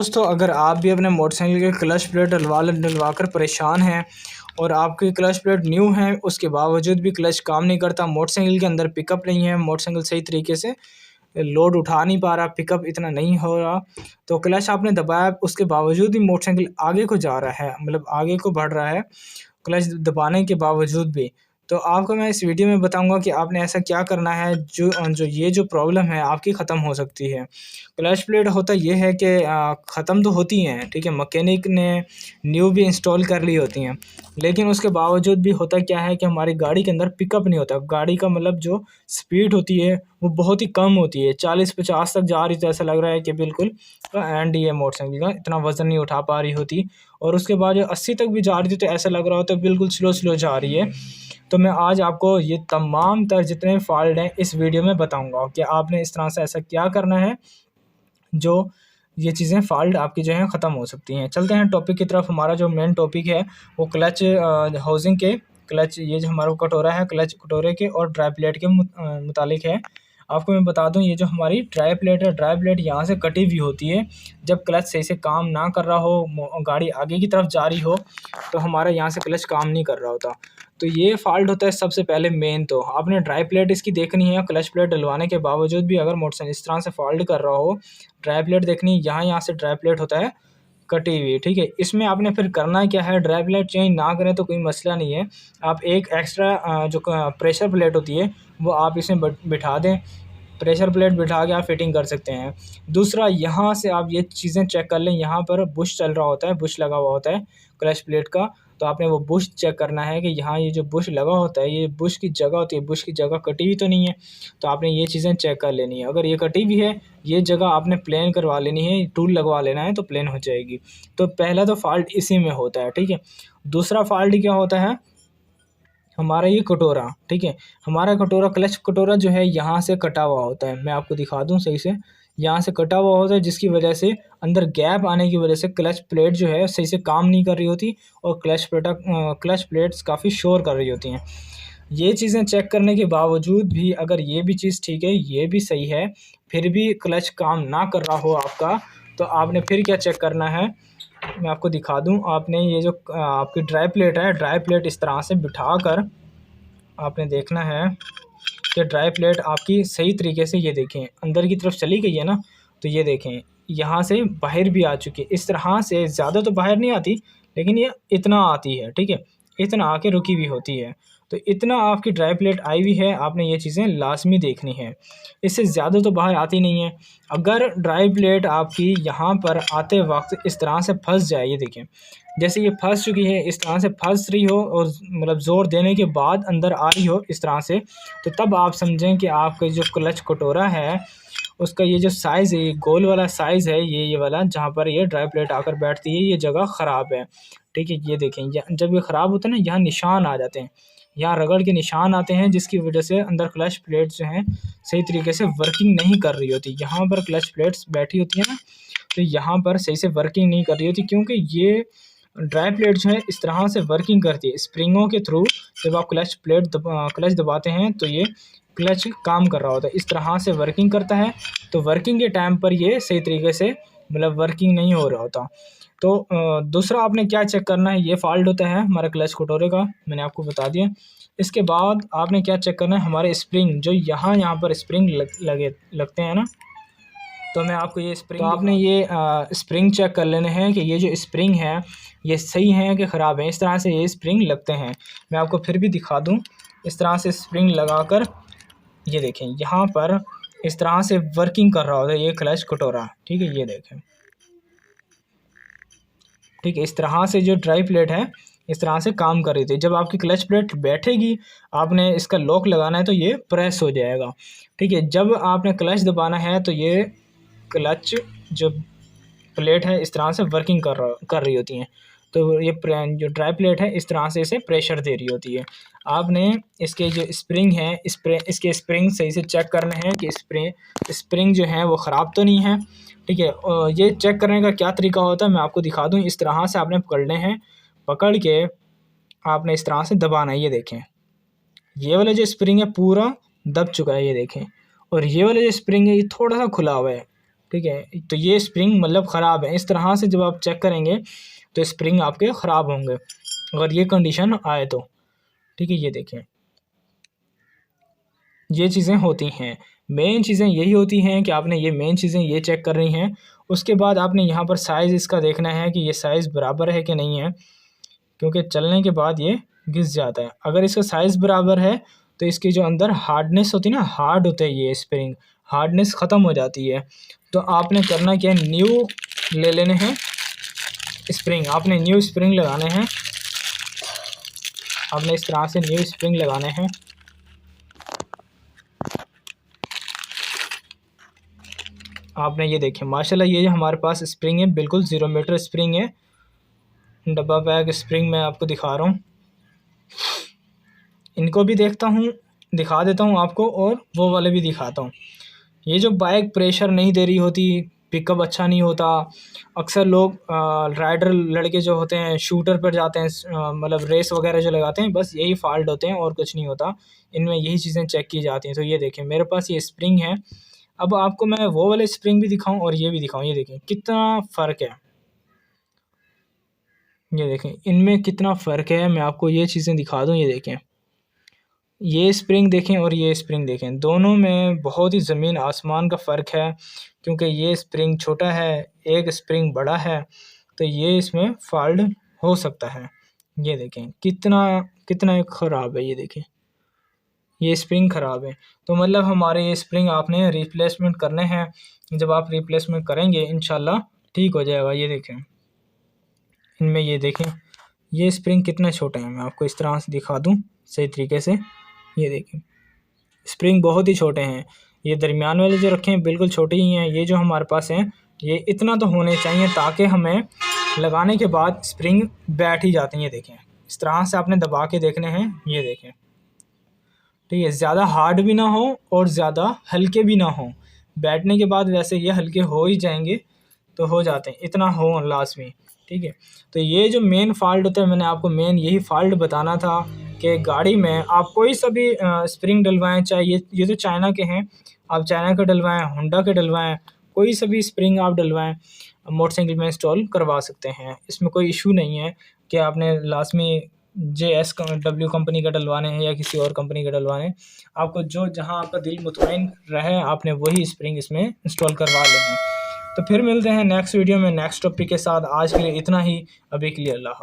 दोस्तों, अगर आप भी अपने मोटरसाइकिल के क्लच प्लेट डलवा कर परेशान हैं और आपकी क्लच प्लेट न्यू है, उसके बावजूद भी क्लच काम नहीं करता, मोटरसाइकिल के अंदर पिकअप नहीं है, मोटरसाइकिल सही तरीके से लोड उठा नहीं पा रहा, पिकअप इतना नहीं हो रहा, तो क्लच आपने दबाया, उसके बावजूद भी मोटरसाइकिल आगे को जा रहा है, मतलब आगे को बढ़ रहा है, क्लच दबाने के बावजूद भी। तो आपको मैं इस वीडियो में बताऊँगा कि आपने ऐसा क्या करना है जो प्रॉब्लम है आपकी ख़त्म हो सकती है। क्लच प्लेट होता ये है कि ख़त्म तो होती हैं, ठीक है, मैकेनिक ने न्यू भी इंस्टॉल कर ली होती हैं, लेकिन उसके बावजूद भी होता क्या है कि हमारी गाड़ी के अंदर पिकअप नहीं होता। गाड़ी का मतलब जो स्पीड होती है वो बहुत ही कम होती है, 40-50 तक जा रही, तो ऐसा लग रहा है कि बिल्कुल एंड ही है मोटरसाइकिल का, इतना वज़न नहीं उठा पा रही होती। और उसके बाद जो 80 तक भी जा रही थी तो ऐसा लग रहा होता है बिल्कुल स्लो जा रही है। तो मैं आज आपको ये तमाम तर जितने फ़ॉल्ट हैं इस वीडियो में बताऊँगा कि आपने इस तरह से ऐसा क्या करना है जो ये चीज़ें फ़ॉल्ट आपकी जो हैं ख़त्म हो सकती हैं। चलते हैं टॉपिक की तरफ। हमारा जो मेन टॉपिक है वो क्लच हाउसिंग के क्लच, ये जो हमारा कटोरा है क्लच कटोरे के और ड्राई प्लेट के मुतालिक है। आपको मैं बता दूं, ये जो हमारी ड्राई प्लेट है, ड्राई प्लेट यहाँ से कटी हुई होती है। जब क्लच सही से काम ना कर रहा हो, गाड़ी आगे की तरफ जा रही हो, तो हमारा यहाँ से क्लच काम नहीं कर रहा होता। तो ये फ़ॉल्ट होता है सबसे पहले मेन। तो आपने ड्राई प्लेट इसकी देखनी है, क्लच प्लेट डलवाने के बावजूद भी अगर मोटरसाइकिल इस तरह से फ़ॉल्ट कर रहा हो, ड्राई प्लेट देखनी, यहाँ से ड्राई प्लेट होता है कटी हुई, ठीक है। इसमें आपने फिर करना क्या है, ड्राई प्लेट चेंज ना करें तो कोई मसला नहीं है, आप एक एक्स्ट्रा जो प्रेशर प्लेट होती है वो आप इसमें बिठा दें। प्रेशर प्लेट बिठा के आप फिटिंग कर सकते हैं। दूसरा, यहाँ से आप ये चीज़ें चेक कर लें, यहाँ पर बुश चल रहा होता है, बुश लगा हुआ होता है क्लच प्लेट का, तो आपने वो बुश चेक करना है कि यहाँ ये जो बुश लगा होता है, ये बुश की जगह होती है, बुश की जगह कटी हुई तो नहीं है। तो आपने ये चीज़ें चेक कर लेनी है। अगर ये कटी हुई है, ये जगह आपने प्लेन करवा लेनी है, टूल लगवा लेना है तो प्लेन हो जाएगी। तो पहला तो फ़ॉल्ट इसी में होता है, ठीक है। दूसरा फ़ॉल्ट क्या होता है, हमारा ये कटोरा, ठीक है, हमारा कटोरा क्लच कटोरा जो है यहाँ से कटा हुआ होता है। मैं आपको दिखा दूँ सही से, यहाँ से कटा हुआ होता है, जिसकी वजह से अंदर गैप आने की वजह से क्लच प्लेट जो है सही से काम नहीं कर रही होती और क्लच प्लेट्स काफ़ी शोर कर रही होती हैं। ये चीज़ें चेक करने के बावजूद भी अगर ये भी चीज़ ठीक है, ये भी सही है, फिर भी क्लच काम ना कर रहा हो आपका, तो आपने फिर क्या चेक करना है, मैं आपको दिखा दूं। आपने ये जो आपकी ड्राई प्लेट है, ड्राई प्लेट इस तरह से बिठा कर आपने देखना है कि ड्राई प्लेट आपकी सही तरीके से, ये देखें, अंदर की तरफ चली गई है ना, तो ये देखें यहाँ से बाहर भी आ चुकी है। इस तरह से ज़्यादा तो बाहर नहीं आती, लेकिन ये इतना आती है, ठीक है, इतना आके रुकी हुई होती है। तो इतना आपकी ड्राई प्लेट आई हुई है, आपने ये चीज़ें लाजमी देखनी है, इससे ज़्यादा तो बाहर आती नहीं है। अगर ड्राई प्लेट आपकी यहाँ पर आते वक्त इस तरह से फंस जाए, ये देखें, जैसे ये फंस चुकी है, इस तरह से फंस रही हो और मतलब ज़ोर देने के बाद अंदर आ रही हो इस तरह से, तो तब आप समझें कि आपका जो क्लच कटोरा है उसका ये जो साइज़ है, ये गोल वाला साइज़ है, ये वाला जहाँ पर ये ड्राई प्लेट आकर बैठती है, ये जगह ख़राब है, ठीक है। ये देखें, जब ये ख़राब होता है ना, यहाँ निशान आ जाते हैं, यहाँ रगड़ के निशान आते हैं, जिसकी वजह से अंदर क्लच प्लेट जो हैं सही तरीके से वर्किंग नहीं कर रही होती। यहाँ पर क्लच प्लेट्स बैठी होती है ना, तो यहाँ पर सही से वर्किंग नहीं कर रही होती, क्योंकि ये ड्राई प्लेट जो है इस तरह से वर्किंग करती है स्प्रिंगों के थ्रू। जब आप क्लच दबाते हैं तो ये क्लच काम कर रहा होता है, इस तरह से वर्किंग करता है। तो वर्किंग के टाइम पर ये सही तरीके से मतलब वर्किंग नहीं हो रहा होता। तो दूसरा आपने क्या चेक करना है, ये फ़ॉल्ट होता है हमारे क्लच कटोरे का, मैंने आपको बता दिया। इसके बाद आपने क्या चेक करना है, हमारे स्प्रिंग जो यहाँ पर स्प्रिंग लगते हैं ना, तो मैं आपको ये स्प्रिंग, तो आपने ये स्प्रिंग चेक कर लेने हैं कि ये जो स्प्रिंग है ये सही है कि ख़राब है। इस तरह से ये स्प्रिंग लगते हैं, मैं आपको फिर भी दिखा दूं। इस तरह से स्प्रिंग लगाकर ये देखें, यहाँ पर इस तरह से वर्किंग कर रहा होता है ये क्लच कटोरा, ठीक है, ये देखें, ठीक है। इस तरह से जो ड्राई प्लेट है इस तरह से काम कर रही थी। जब आपकी क्लच प्लेट बैठेगी, आपने इसका लॉक लगाना है तो ये प्रेस हो जाएगा, ठीक है। जब आपने क्लच दबाना है तो ये क्लच जो प्लेट है इस तरह से वर्किंग कर रही होती हैं। तो ये जो ड्राई प्लेट है इस तरह से इसे प्रेशर दे रही होती है। आपने इसके जो स्प्रिंग है इसके स्प्रिंग सही से चेक करने हैं कि स्प्रिंग जो है वो ख़राब तो नहीं है, ठीक है। ये चेक करने का क्या तरीका होता है मैं आपको दिखा दूँ। इस तरह से आपने पकड़ने हैं, पकड़ के आपने इस तरह से दबाना है। ये देखें, ये वाला जो स्प्रिंग है पूरा दब चुका है, ये देखें, और ये वाला जो स्प्रिंग है ये थोड़ा सा खुला हुआ है, ठीक है। तो ये स्प्रिंग मतलब ख़राब है। इस तरह से जब आप चेक करेंगे तो स्प्रिंग आपके ख़राब होंगे अगर ये कंडीशन आए तो। ठीक है, ये देखें, ये चीज़ें होती हैं। मेन चीज़ें यही होती हैं कि आपने ये मेन चीज़ें ये चेक कर रही हैं। उसके बाद आपने यहाँ पर साइज़ इसका देखना है कि ये साइज़ बराबर है कि नहीं है, क्योंकि चलने के बाद ये घिस जाता है। अगर इसका साइज़ बराबर है तो इसकी जो अंदर हार्डनेस होती है ना, हार्ड होता है ये स्प्रिंग, हार्डनेस ख़त्म हो जाती है। तो आपने करना क्या है, न्यू ले लेने हैं स्प्रिंग। आपने न्यू स्प्रिंग लगाने हैं, आपने इस तरह से न्यू स्प्रिंग लगाने हैं। आपने ये देखें माशाल्लाह, ये जो हमारे पास स्प्रिंग है बिल्कुल 0 मीटर स्प्रिंग है। डब्बा पैक स्प्रिंग मैं आपको दिखा रहा हूँ, इनको भी दिखा देता हूँ आपको, और वो वाले भी दिखाता हूँ। ये जो बाइक प्रेशर नहीं दे रही होती, पिकअप अच्छा नहीं होता, अक्सर लोग राइडर लड़के जो होते हैं शूटर पर जाते हैं, मतलब रेस वगैरह जो लगाते हैं, बस यही फॉल्ट होते हैं और कुछ नहीं होता। इनमें यही चीज़ें चेक की जाती हैं। तो ये देखें मेरे पास ये स्प्रिंग है। अब आपको मैं वो वाले स्प्रिंग भी दिखाऊं और ये भी दिखाऊं। ये देखें कितना फ़र्क है, ये देखें इनमें कितना फ़र्क है। मैं आपको ये चीज़ें दिखा दूं। ये देखें, ये स्प्रिंग देखें और ये स्प्रिंग देखें, दोनों में बहुत ही ज़मीन आसमान का फ़र्क है। क्योंकि ये स्प्रिंग छोटा है, एक स्प्रिंग बड़ा है, तो ये इसमें फॉल्ट हो सकता है। ये देखें कितना कितना ख़राब है। ये देखें ये स्प्रिंग ख़राब है। तो मतलब हमारे ये स्प्रिंग आपने रिप्लेसमेंट करने हैं। जब आप रिप्लेसमेंट करेंगे इंशाल्लाह ठीक हो जाएगा। ये देखें इनमें, ये देखें ये स्प्रिंग कितने छोटे हैं। मैं आपको इस तरह से दिखा दूं सही तरीके से। ये देखें स्प्रिंग बहुत ही छोटे हैं। ये दरमियान वाले जो रखे हैं बिल्कुल छोटे ही हैं। ये जो हमारे पास हैं ये इतना तो होने चाहिए ताकि हमें लगाने के बाद स्प्रिंग बैठ ही जाती हैं। ये देखें इस तरह से आपने दबा के देखने हैं। ये देखें ठीक है, ज़्यादा हार्ड भी ना हो और ज़्यादा हल्के भी ना हो। बैठने के बाद वैसे ये हल्के हो ही जाएंगे, तो हो जाते हैं, इतना हो लाजमी। ठीक है, तो ये जो मेन फॉल्ट होता है, मैंने आपको मेन यही फॉल्ट बताना था कि गाड़ी में आप कोई सा भी स्प्रिंग डलवाएं, चाहे ये तो चाइना के हैं, आप चाइना के डलवाएं, होंडा के डलवाएं, कोई सा भी स्प्रिंग आप डलवाएं मोटरसाइकिल में इंस्टॉल करवा सकते हैं। इसमें कोई इशू नहीं है कि आपने लाजमी JSW कंपनी का डलवाने हैं या किसी और कंपनी का डलवाने हैं। आपको जो जहां आपका दिल मुतमईन रहे आपने वही स्प्रिंग इसमें इंस्टॉल करवा लेना है। तो फिर मिलते हैं नेक्स्ट वीडियो में नेक्स्ट टॉपिक के साथ। आज के लिए इतना ही, अभी के लिए अल्लाह।